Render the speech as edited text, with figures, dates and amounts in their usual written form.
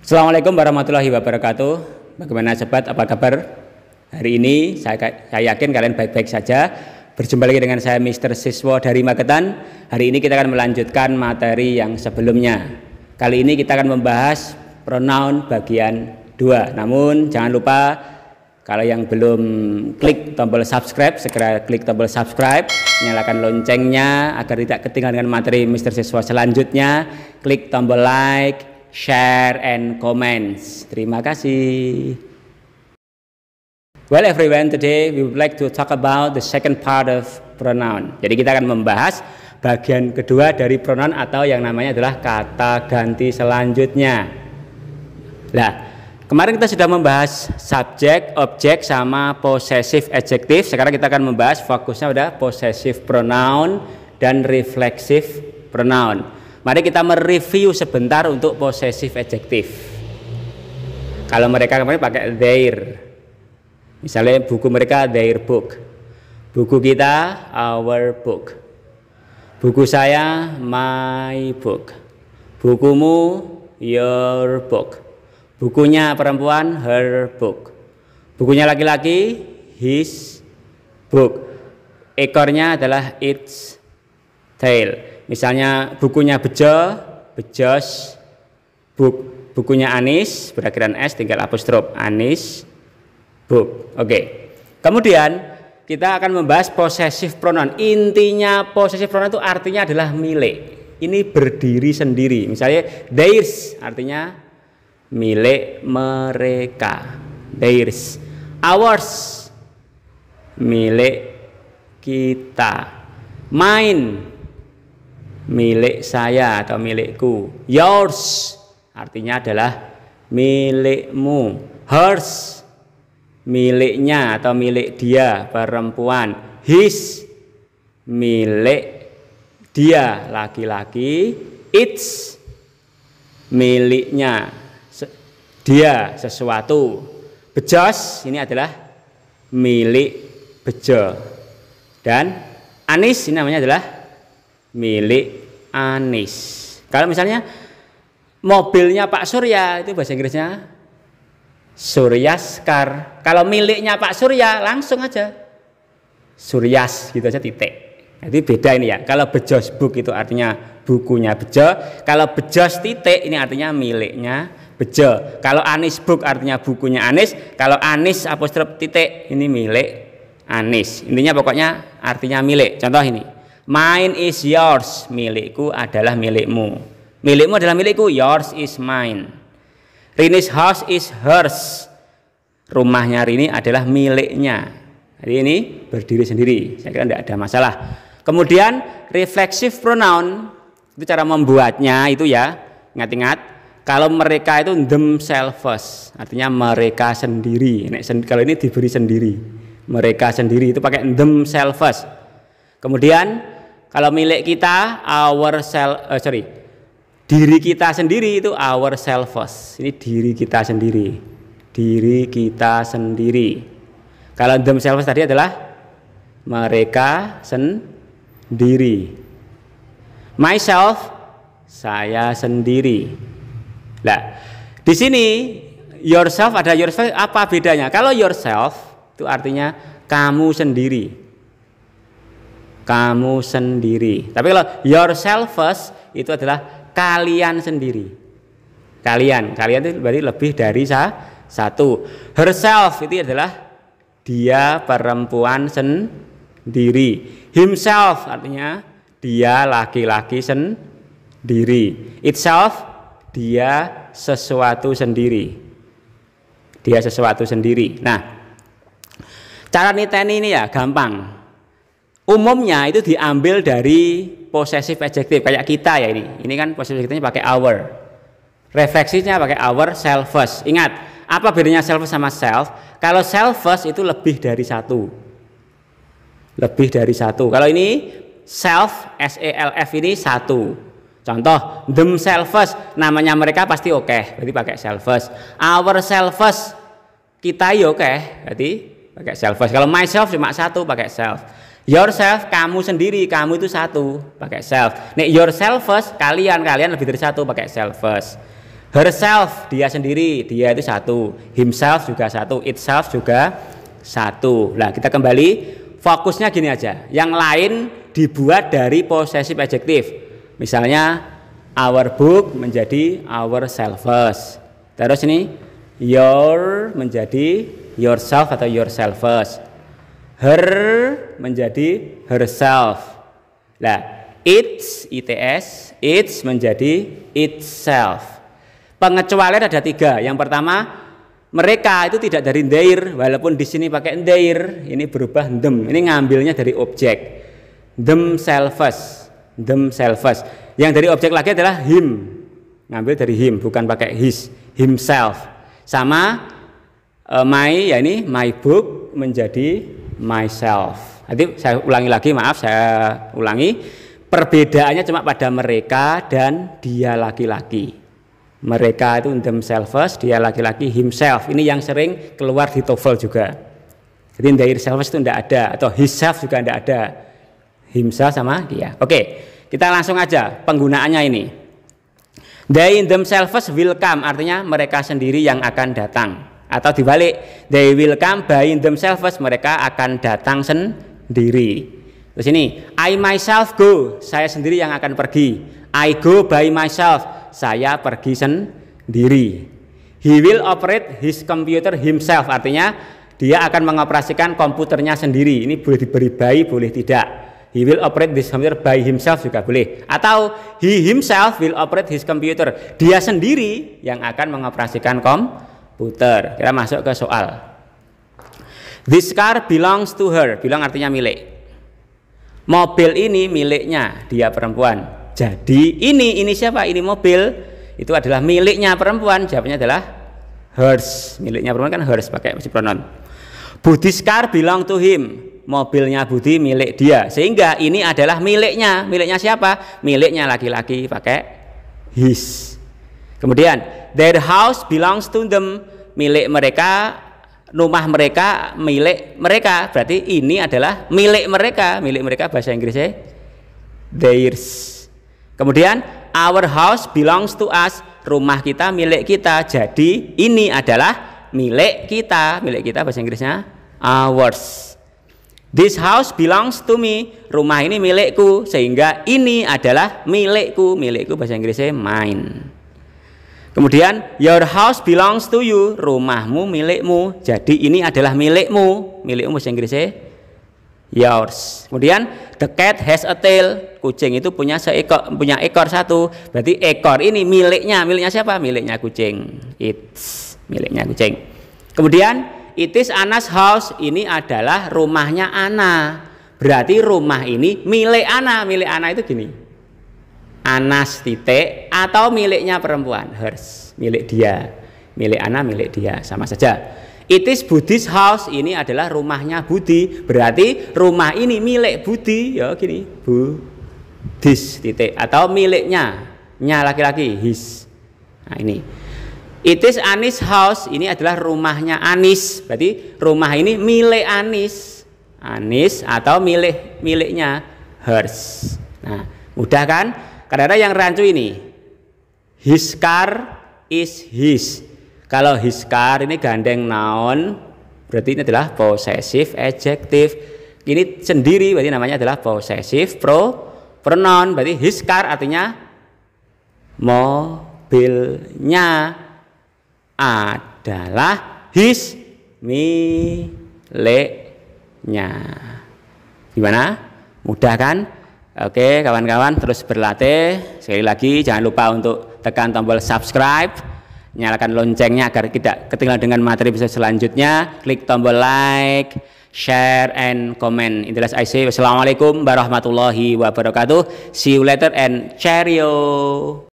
Assalamualaikum warahmatullahi wabarakatuh. Bagaimana sobat, apa kabar? Hari ini saya yakin kalian baik-baik saja. Berjumpa lagi dengan saya Mr. Siswo dari Magetan. Hari ini kita akan melanjutkan materi yang sebelumnya. Kali ini kita akan membahas pronoun bagian 2. Namun jangan lupa, kalau yang belum klik tombol subscribe, segera klik tombol subscribe, nyalakan loncengnya agar tidak ketinggalan dengan materi Mr. Siswo selanjutnya. Klik tombol like, share, and comments. Terima kasih. Well everyone, today we would like to talk about the second part of pronoun. Jadi kita akan membahas bagian kedua dari pronoun atau yang namanya adalah kata ganti selanjutnya. Nah, kemarin kita sudah membahas subjek, objek, sama possessive adjective. Sekarang kita akan membahas fokusnya udah possessive pronoun dan reflexive pronoun. Mari kita mereview sebentar untuk possessive adjective. Kalau mereka kemarin pakai their, misalnya buku mereka their book, buku kita our book, buku saya my book, bukumu your book, bukunya perempuan her book, bukunya laki-laki his book, ekornya adalah its tail. Misalnya bukunya Bejo, Bejo's book, bukunya Anis berakhiran S tinggal apostrof, Anis book. Oke. Kemudian kita akan membahas possessive pronoun. Intinya possessive pronoun itu artinya adalah milik. Ini berdiri sendiri. Misalnya theirs artinya milik mereka. Theirs. Ours milik kita. Mine milik saya atau milikku. Yours artinya adalah milikmu. Hers miliknya atau milik dia perempuan. His milik dia laki-laki. Its miliknya dia sesuatu. Bejo's ini adalah milik Bejo. Dan Anis ini namanya adalah milik Anis. Kalau misalnya mobilnya Pak Surya, itu bahasa Inggrisnya Surya's car. Kalau miliknya Pak Surya langsung aja Surya's gitu aja, titik. Jadi beda ini ya. Kalau Bejo's book itu artinya bukunya Bejo. Kalau Bejo's titik ini artinya miliknya Bejo. Kalau Anis book artinya bukunya Anis. Kalau Anis apostrof titik ini milik Anis. Intinya pokoknya artinya milik. Contoh ini. Mine is yours, milikku adalah milikmu. Milikmu adalah milikku, yours is mine. Rini's house is hers, rumahnya Rini adalah miliknya. Jadi ini berdiri sendiri, saya kira tidak ada masalah. Kemudian reflexive pronoun, itu cara membuatnya itu ya, ingat-ingat. Kalau mereka itu themselves, artinya mereka sendiri. Kalau ini diberi sendiri, mereka sendiri itu pakai themselves. Kemudian kalau milik kita diri kita sendiri itu ourselves. Ini diri kita sendiri. Diri kita sendiri. Kalau themselves tadi adalah mereka sendiri. Myself, saya sendiri. Nah, di sini yourself ada yourself, apa bedanya? Kalau yourself itu artinya kamu sendiri. Kamu sendiri. Tapi kalau yourselves itu adalah kalian sendiri. Kalian itu berarti lebih dari satu. Herself itu adalah dia perempuan sendiri. Himself artinya dia laki-laki sendiri. Itself dia sesuatu sendiri. Dia sesuatu sendiri. Nah, cara niteni ini ya gampang. Umumnya itu diambil dari possessive adjective kayak kita ya ini. Ini kan possessive adjective-nya pakai our. Refleksinya pakai our, selfless. Ingat, apa bedanya selfless sama self? Kalau selfless itu lebih dari satu. Lebih dari satu. Kalau ini self, S-E-L-F ini satu. Contoh, themselves, namanya mereka pasti oke, berarti pakai selfless. Our selfless, kita ya oke, berarti pakai selfless. Kalau myself cuma satu, pakai self. Yourself, kamu sendiri, kamu itu satu, pakai self. Nek yourself first, kalian lebih dari satu, pakai self first. Herself, dia sendiri, dia itu satu. Himself juga satu, itself juga satu. Nah, kita kembali, fokusnya gini aja. Yang lain dibuat dari possessive adjective. Misalnya our book menjadi ourselves. Terus ini your menjadi yourself atau yourselves. Her menjadi herself. Nah, its menjadi itself. Pengecualian ada 3. Yang pertama, mereka itu tidak dari their, walaupun di sini pakai their, ini berubah them. Ini ngambilnya dari objek. Themselves. Yang dari objek lagi adalah him. Ngambil dari him, bukan pakai his. Himself. Sama my, ya ini my book menjadi myself. Nanti saya ulangi lagi, maaf saya ulangi. Perbedaannya cuma pada mereka dan dia laki-laki. Mereka itu themselves, dia laki-laki himself. Ini yang sering keluar di TOEFL juga. Jadi their selves itu tidak ada, atau his self juga tidak ada. Himself sama dia. Oke, kita langsung aja penggunaannya ini. They themselves will come, artinya mereka sendiri yang akan datang. Atau dibalik, they will come by themselves, mereka akan datang sendiri. Terus ini, I myself go, saya sendiri yang akan pergi. I go by myself, saya pergi sendiri. He will operate his computer himself, artinya dia akan mengoperasikan komputernya sendiri. Ini boleh diberi by, boleh tidak. He will operate this computer by himself juga boleh. Atau he himself will operate his computer, dia sendiri yang akan mengoperasikan komputer. Kita masuk ke soal. This car belongs to her, bilang artinya milik. Mobil ini miliknya, dia perempuan. Jadi ini siapa? Ini mobil itu adalah miliknya perempuan. Jawabnya adalah hers. Miliknya perempuan kan hers, pakai pronoun. Budi's car belong to him. Mobilnya Budi milik dia. Sehingga ini adalah miliknya. Miliknya siapa? Miliknya laki-laki, pakai his. Kemudian their house belongs to them. Milik mereka, rumah mereka milik mereka. Berarti ini adalah milik mereka. Milik mereka bahasa Inggrisnya theirs. Kemudian our house belongs to us. Rumah kita milik kita. Jadi ini adalah milik kita. Milik kita bahasa Inggrisnya ours. This house belongs to me. Rumah ini milikku. Sehingga ini adalah milikku. Milikku bahasa Inggrisnya mine. Kemudian your house belongs to you. Rumahmu milikmu. Jadi ini adalah milikmu. Milikmu bahasa Inggrisnya yours. Kemudian the cat has a tail. Kucing itu punya ekor satu. Berarti ekor ini miliknya. Miliknya siapa? Miliknya kucing. It's miliknya kucing. Kemudian it is Anna's house. Ini adalah rumahnya Anna. Berarti rumah ini milik Anna. Milik Anna itu gini, Anna's titik, atau miliknya perempuan, hers, milik dia. Milik Anna, milik dia, sama saja. It is Budi's house. Ini adalah rumahnya Budi. Berarti rumah ini milik Budi. Ya gini, Budi's titik, atau miliknya, nya laki-laki, his. Nah ini. It is Anis house. Ini adalah rumahnya Anis. Berarti rumah ini milik Anis. Anis atau miliknya hers. Nah, mudah kan? Karena yang rancu ini, his car is his. Kalau his car ini gandeng noun, berarti ini adalah possessive adjective. Ini sendiri berarti namanya adalah possessive pronoun. Berarti his car artinya mobilnya adalah his, miliknya. Gimana? Mudah kan? Oke kawan-kawan, terus berlatih. Sekali lagi jangan lupa untuk tekan tombol subscribe, nyalakan loncengnya agar tidak ketinggalan dengan materi episode selanjutnya. Klik tombol like, share, and comment. Intinya I say wassalamualaikum warahmatullahi wabarakatuh. See you later and cheerio.